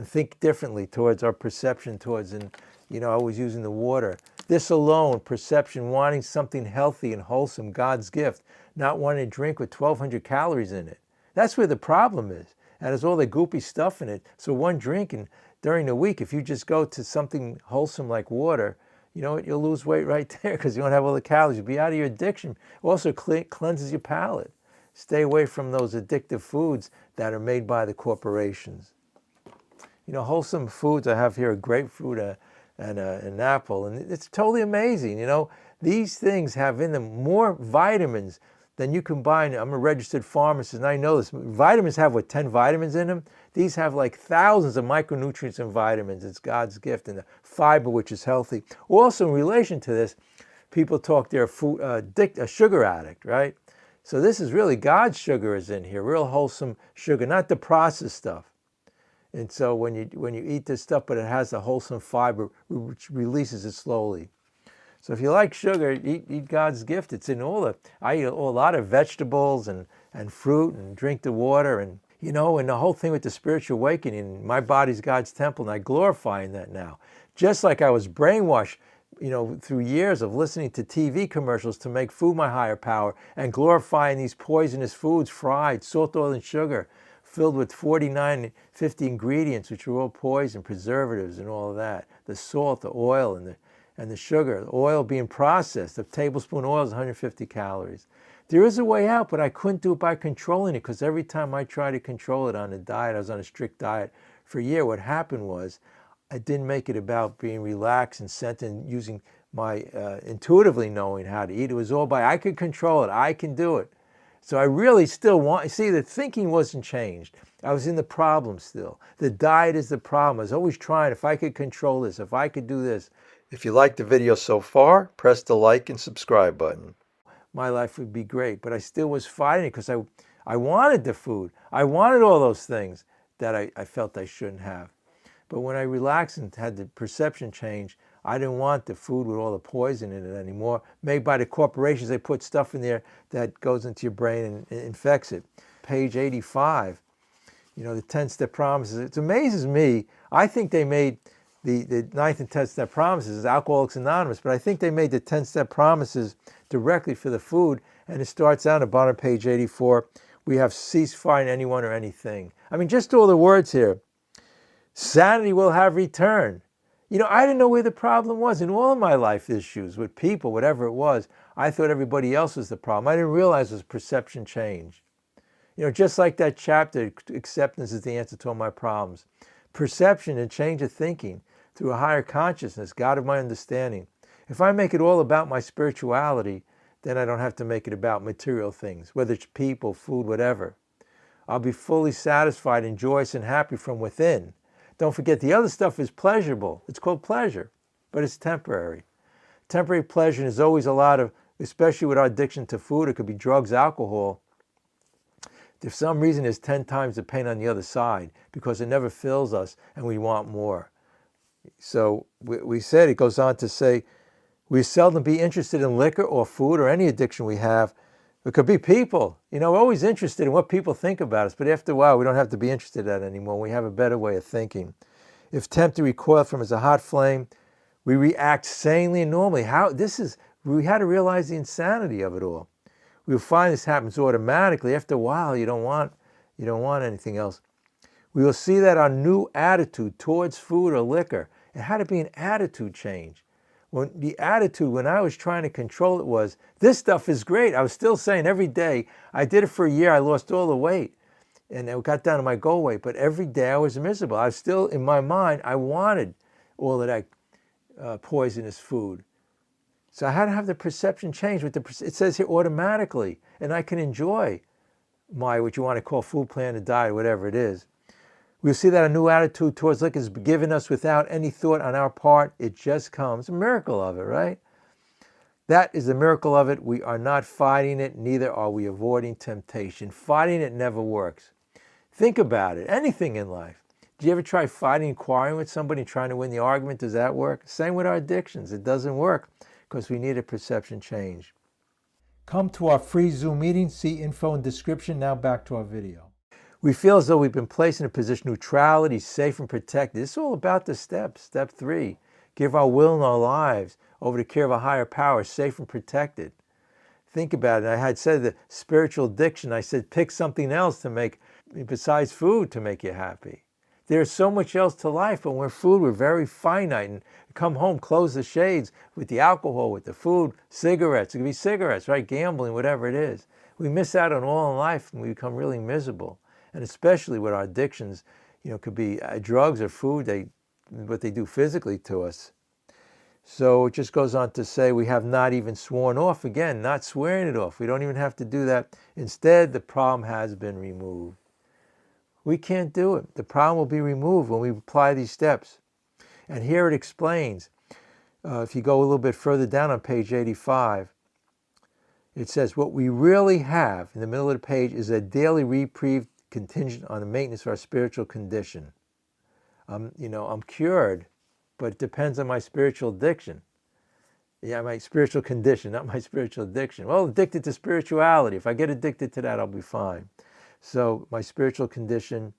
and think differently towards our perception towards, and always using the water. This alone, perception, wanting something healthy and wholesome, God's gift, not wanting to drink with 1,200 calories in it. That's where the problem is. And there's all the goopy stuff in it. So one drink, and during the week, if you just go to something wholesome like water, you'll lose weight right there because you don't have all the calories. You'll be out of your addiction. It also cleanses your palate. Stay away from those addictive foods that are made by the corporations. Wholesome foods I have here are grapefruit and an apple, and it's totally amazing. These things have in them more vitamins than you can buy. I'm a registered pharmacist, and I know this. Vitamins have, 10 vitamins in them? These have like thousands of micronutrients and vitamins. It's God's gift, and the fiber, which is healthy. Also, in relation to this, people talk they're a sugar addict, right? So this is really God's sugar is in here, real wholesome sugar, not the processed stuff. And so when you eat this stuff, but it has the wholesome fiber, which releases it slowly. So if you like sugar, eat God's gift. It's in I eat a lot of vegetables and fruit and drink the water. And, and the whole thing with the spiritual awakening, my body's God's temple, and I glorify in that now. Just like I was brainwashed, through years of listening to TV commercials to make food my higher power and glorifying these poisonous foods, fried, salt, oil, and sugar, filled with 49, 50 ingredients, which are all poison, preservatives, and all of that. The salt, the oil, and the sugar. The oil being processed. A tablespoon of oil is 150 calories. There is a way out, but I couldn't do it by controlling it, because every time I tried to control it on a diet, I was on a strict diet for a year. What happened was I didn't make it about being relaxed and centered and using my intuitively knowing how to eat. It was all by, I could control it. I can do it. So I really still the thinking wasn't changed. I was in the problem still. The diet is the problem. I was always trying, if I could control this, if I could do this. If you liked the video so far, press the like and subscribe button. My life would be great, but I still was fighting it because I wanted the food. I wanted all those things that I felt I shouldn't have. But when I relaxed and had the perception change, I didn't want the food with all the poison in it anymore. Made by the corporations, they put stuff in there that goes into your brain and infects it. Page 85, the 10-step promises. It amazes me. I think they made the 9th and 10th step promises, Alcoholics Anonymous, but I think they made the 10-step promises directly for the food. And it starts out at the bottom of page 84. We have cease fighting anyone or anything. I mean, just all the words here. Sanity will have returned. I didn't know where the problem was in all of my life issues with people, whatever it was. I thought everybody else was the problem. I didn't realize it was perception change. Just like that chapter, acceptance is the answer to all my problems. Perception and change of thinking through a higher consciousness, God of my understanding. If I make it all about my spirituality, then I don't have to make it about material things, whether it's people, food, whatever. I'll be fully satisfied and joyous and happy from within. Don't forget, the other stuff is pleasurable. It's called pleasure, but it's temporary. Temporary pleasure is always a lot of, especially with our addiction to food, it could be drugs, alcohol. For some reason, there's 10 times the pain on the other side because it never fills us and we want more. So we said, it goes on to say, we seldom be interested in liquor or food or any addiction we have. It could be people. We're always interested in what people think about us, but after a while, we don't have to be interested in that anymore. We have a better way of thinking. If tempted, recoil from as a hot flame, we react sanely and normally. We had to realize the insanity of it all. We'll find this happens automatically. After a while, you don't want anything else. We will see that our new attitude towards food or liquor, it had to be an attitude change. The attitude when I was trying to control it was, this stuff is great. I was still saying every day, I did it for a year, I lost all the weight. And I got down to my goal weight, but every day I was miserable. I was still, in my mind, I wanted all of that poisonous food. So I had to have the perception change. It says here automatically, and I can enjoy my, what you want to call food plan, a diet, whatever it is. We'll see that a new attitude towards liquor is given us without any thought on our part. It just comes. A miracle of it, right? That is the miracle of it. We are not fighting it, neither are we avoiding temptation. Fighting it never works. Think about it. Anything in life. Do you ever try fighting and quarreling with somebody, trying to win the argument? Does that work? Same with our addictions. It doesn't work because we need a perception change. Come to our free Zoom meeting. See info in description. Now back to our video. We feel as though we've been placed in a position of neutrality, safe and protected. It's all about the steps. Step 3, give our will and our lives over to care of a higher power, safe and protected. Think about it. I had said the spiritual addiction. I said pick something else to make, besides food, to make you happy. There's so much else to life, but when we're food, we're very finite. And come home, close the shades with the alcohol, with the food, cigarettes. It could be cigarettes, right? Gambling, whatever it is. We miss out on all in life and we become really miserable. And especially with our addictions, could be drugs or food, what they do physically to us. So it just goes on to say we have not even sworn off. Again, not swearing it off. We don't even have to do that. Instead, the problem has been removed. We can't do it. The problem will be removed when we apply these steps. And here it explains, if you go a little bit further down on page 85, it says what we really have in the middle of the page is a daily reprieve contingent on the maintenance of our spiritual condition. I'm cured, but it depends on my spiritual addiction. Yeah, my spiritual condition, not my spiritual addiction. Well, addicted to spirituality. If I get addicted to that, I'll be fine. So my spiritual condition,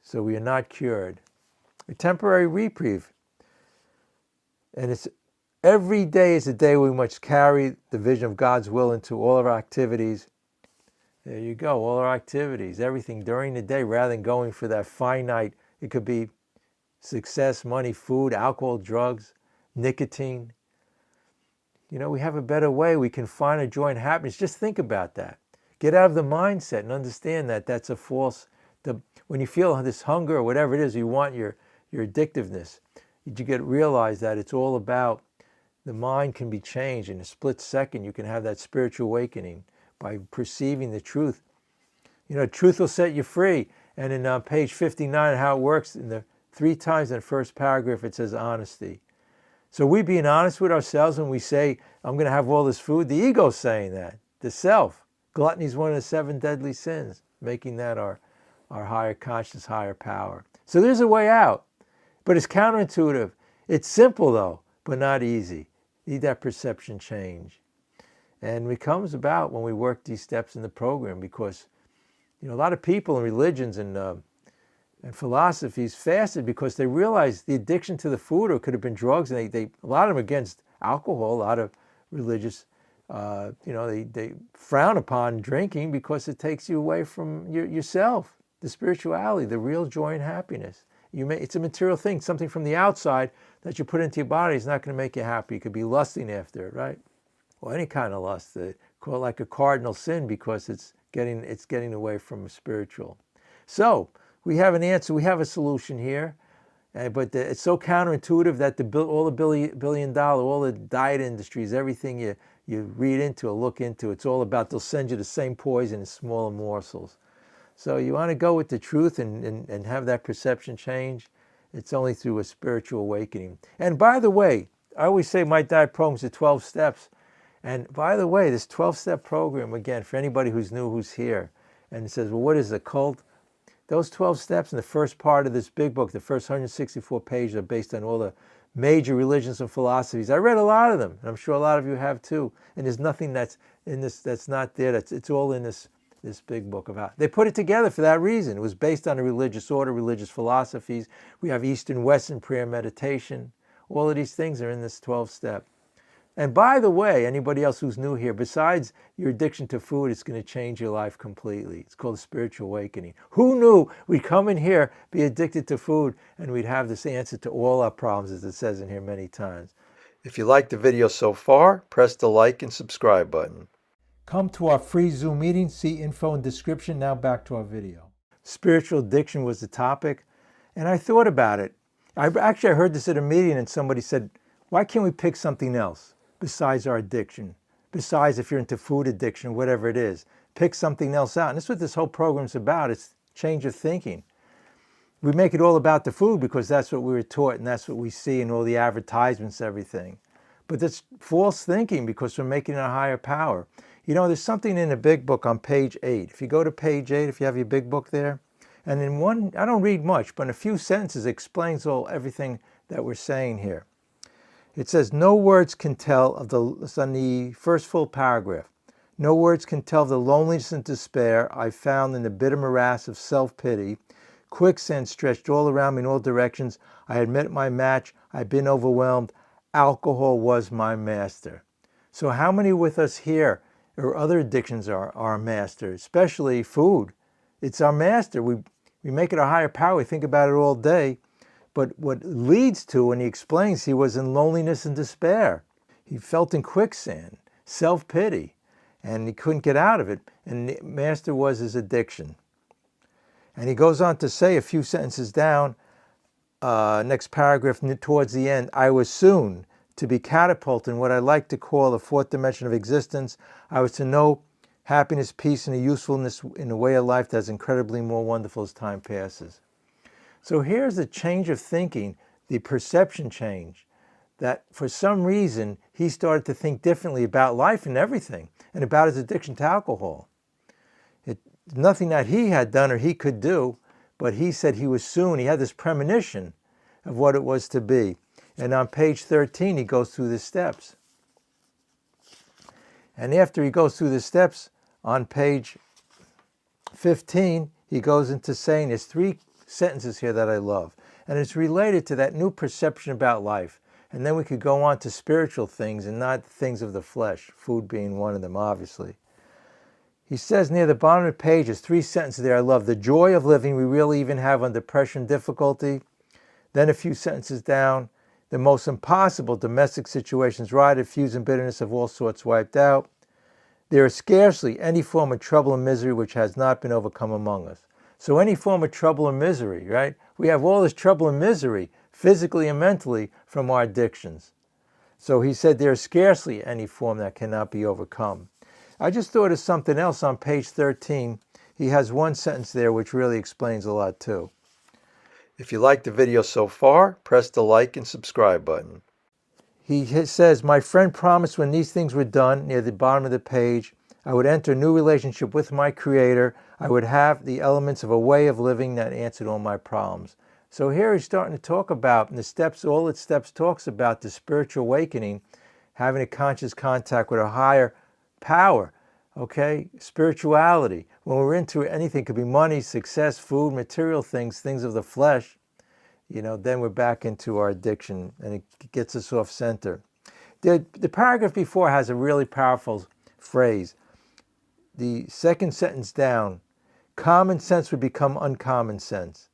so we are not cured. A temporary reprieve. And it's every day is a day we must carry the vision of God's will into all of our activities. There you go, all our activities, everything during the day, rather than going for that finite, it could be success, money, food, alcohol, drugs, nicotine. We have a better way. We can find a joy and happiness. Just think about that. Get out of the mindset and understand that that's a false, when you feel this hunger or whatever it is, you want your addictiveness, you realize that it's all about the mind can be changed in a split second. You can have that spiritual awakening by perceiving the truth. Truth will set you free. And in page 59, how it works, in the 3 times in the first paragraph, it says honesty. So we being honest with ourselves when we say, I'm going to have all this food, the ego's saying that, the self. Gluttony is one of the 7 deadly sins, making that our higher conscious, higher power. So there's a way out, but it's counterintuitive. It's simple though, but not easy. Need that perception change. And it comes about when we work these steps in the program, because a lot of people in religions and philosophies fasted because they realized the addiction to the food, or it could have been drugs, and a lot of them against alcohol, a lot of religious, they frown upon drinking because it takes you away from yourself, the spirituality, the real joy and happiness. It's a material thing, something from the outside that you put into your body is not going to make you happy. You could be lusting after it, right? Well, any kind of lust, call it like a cardinal sin, because it's getting away from spiritual. So we have an answer, we have a solution here, but it's so counterintuitive that all the billion dollar, all the diet industries, everything you read into or look into, it's all about they'll send you the same poison in smaller morsels. So you want to go with the truth and have that perception change. It's only through a spiritual awakening. And by the way, I always say my diet program is the 12 steps. And by the way, this 12-step program, again, for anybody who's new, who's here, and says, well, what is a cult? Those 12 steps in the first part of this big book, the first 164 pages, are based on all the major religions and philosophies. I read a lot of them, and I'm sure a lot of you have too. And there's nothing that's in this that's not there. It's all in this big book of how they put it together for that reason. It was based on a religious order, religious philosophies. We have Eastern, Western prayer, meditation. All of these things are in this 12-step. And by the way, anybody else who's new here, besides your addiction to food, it's going to change your life completely. It's called a spiritual awakening. Who knew we'd come in here, be addicted to food, and we'd have this answer to all our problems, as it says in here many times. If you liked the video so far, press the like and subscribe button. Come to our free Zoom meeting. See info in description. Now back to our video. Spiritual addiction was the topic, and I thought about it. I heard this at a meeting, and somebody said, why can't we pick something else besides our addiction? Besides, if you're into food addiction, whatever it is, pick something else out. And that's what this whole program's about. It's change of thinking. We make it all about the food because that's what we were taught, and that's what we see in all the advertisements, everything. But that's false thinking, because we're making it a higher power. There's something in the big book on page 8. If you go to page 8, if you have your big book there, and in one, I don't read much, but in a few sentences it explains everything that we're saying here. It says, no words can tell of it's on the first full paragraph. No words can tell the loneliness and despair I found in the bitter morass of self-pity. Quicksand stretched all around me in all directions. I had met my match. I'd been overwhelmed. Alcohol was my master. So how many with us here or other addictions are our master, especially food? It's our master. We make it a higher power. We think about it all day. But what leads to, and he explains, he was in loneliness and despair. He felt in quicksand, self-pity, and he couldn't get out of it. And the master was his addiction. And he goes on to say a few sentences down, next paragraph towards the end, I was soon to be catapulted in what I like to call the fourth dimension of existence. I was to know happiness, peace, and a usefulness in a way of life that's incredibly more wonderful as time passes. So here's the change of thinking, the perception change, that for some reason he started to think differently about life and everything, and about his addiction to alcohol. Nothing that he had done or he could do, but he said he had this premonition of what it was to be. And on page 13, he goes through the steps. And after he goes through the steps, on page 15, he goes into saying, there's 3 sentences here that I love. And it's related to that new perception about life. And then we could go on to spiritual things and not things of the flesh, food being one of them, obviously. He says near the bottom of the page, there's 3 sentences there I love. The joy of living we really even have under pressure and difficulty. Then a few sentences down, the most impossible domestic situations rioted, feuds and bitterness of all sorts wiped out. There is scarcely any form of trouble and misery which has not been overcome among us. So any form of trouble and misery, right? We have all this trouble and misery, physically and mentally, from our addictions. So he said there is scarcely any form that cannot be overcome. I just thought of something else on page 13. He has one sentence there which really explains a lot too. If you liked the video so far, press the like and subscribe button. He says, my friend promised when these things were done, near the bottom of the page, I would enter a new relationship with my Creator. I would have the elements of a way of living that answered all my problems. So here he's starting to talk about, in the steps, all its steps talks about the spiritual awakening, having a conscious contact with a higher power, okay? Spirituality. When we're into anything, it could be money, success, food, material things, things of the flesh, then we're back into our addiction and it gets us off center. The paragraph before has a really powerful phrase. The second sentence down, common sense would become uncommon sense.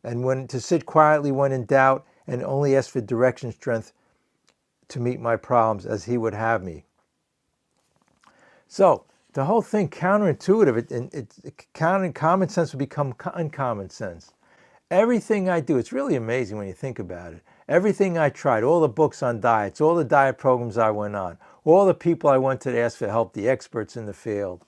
And when to sit quietly when in doubt and only ask for direction, strength to meet my problems as he would have me. So the whole thing counterintuitive, common sense would become uncommon sense. Everything I do, it's really amazing when you think about it. Everything I tried, all the books on diets, all the diet programs I went on, all the people I went to ask for help, the experts in the field,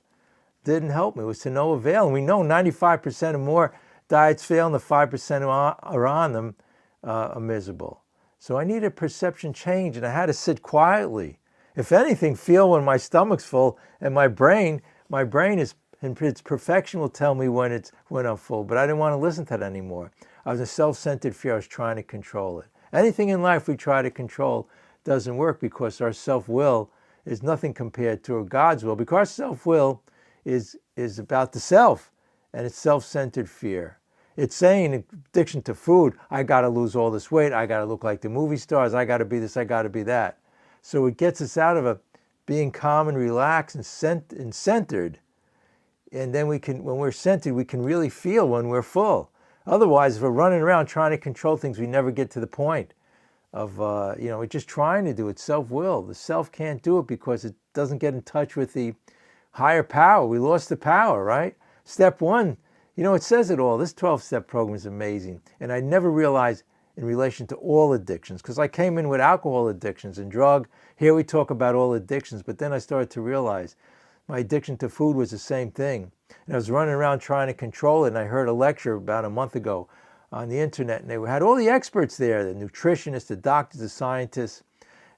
didn't help me. It was to no avail. And we know 95% or more diets fail and the 5% who are on them are miserable. So I needed a perception change and I had to sit quietly. If anything, feel when my stomach's full and my brain is in its perfection will tell me when I'm full, but I didn't want to listen to that anymore. I was a self-centered fear. I was trying to control it. Anything in life we try to control doesn't work because our self-will is nothing compared to God's will, because self-will is about the self, and it's self-centered fear. It's saying addiction to food, I got to lose all this weight, I got to look like the movie stars, I got to be this, I got to be that. So it gets us out of being calm and relaxed and centered. And then when we're centered, we can really feel when we're full. Otherwise, if we're running around trying to control things, we never get to the point of, we're just trying to do it. Self-will. The self can't do it because it doesn't get in touch with the higher power. We lost the power, right? Step 1, it says it all. This 12-step program is amazing. And I never realized in relation to all addictions, because I came in with alcohol addictions and drug. Here we talk about all addictions, but then I started to realize my addiction to food was the same thing. And I was running around trying to control it, and I heard a lecture about a month ago on the internet, and they had all the experts there, the nutritionists, the doctors, the scientists,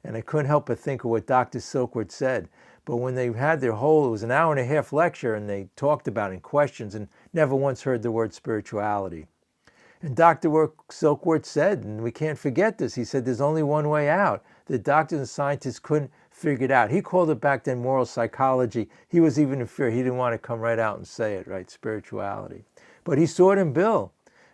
and I couldn't help but think of what Dr. Silkworth said. But when they had it was an hour and a half lecture, and they talked about it in questions, and never once heard the word spirituality. And Dr. Silkworth said, and we can't forget this, he said there's only one way out. The doctors and scientists couldn't figured out. He called it back then moral psychology. He was even in fear. He didn't want to come right out and say it, right? Spirituality. But he saw it in Bill.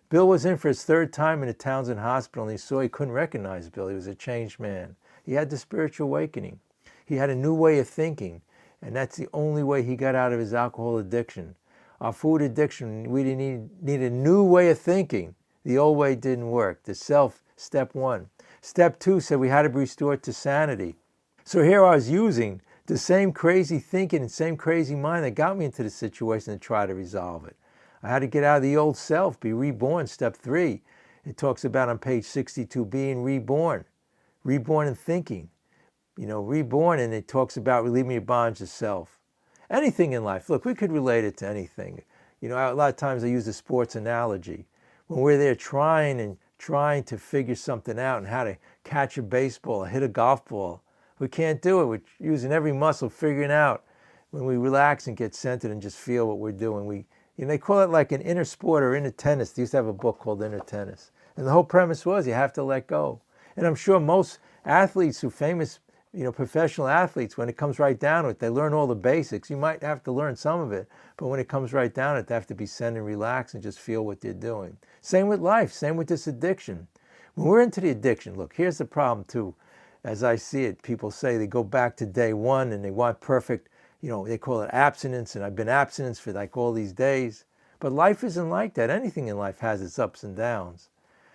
Bill was in for his third time in the Townsend Hospital, and he saw he couldn't recognize Bill. He was a changed man. He had the spiritual awakening. He had a new way of thinking, and that's the only way he got out of his alcohol addiction. Our food addiction, we need a new way of thinking. The old way didn't work. The self, step one. Step two said we had to be restored to sanity. So here I was using the same crazy thinking and same crazy mind that got me into the situation to try to resolve it. I had to get out of the old self, be reborn, step three. It talks about on page 62, being reborn. Reborn in thinking. Reborn, and it talks about relieving your bonds of self. Anything in life. Look, we could relate it to anything. A lot of times I use the sports analogy. When we're there trying to figure something out and how to catch a baseball or hit a golf ball, we can't do it. We're using every muscle, figuring out. When we relax and get centered and just feel what we're doing, they call it like an inner sport or inner tennis. They used to have a book called Inner Tennis. And the whole premise was you have to let go. And I'm sure most athletes famous, professional athletes, when it comes right down to it, they learn all the basics. You might have to learn some of it, but when it comes right down to it, they have to be centered and relaxed and just feel what they're doing. Same with life, same with this addiction. When we're into the addiction, look, here's the problem too. As I see it, people say they go back to day one and they want perfect, they call it abstinence, and I've been abstinence for like all these days. But life isn't like that. Anything in life has its ups and downs.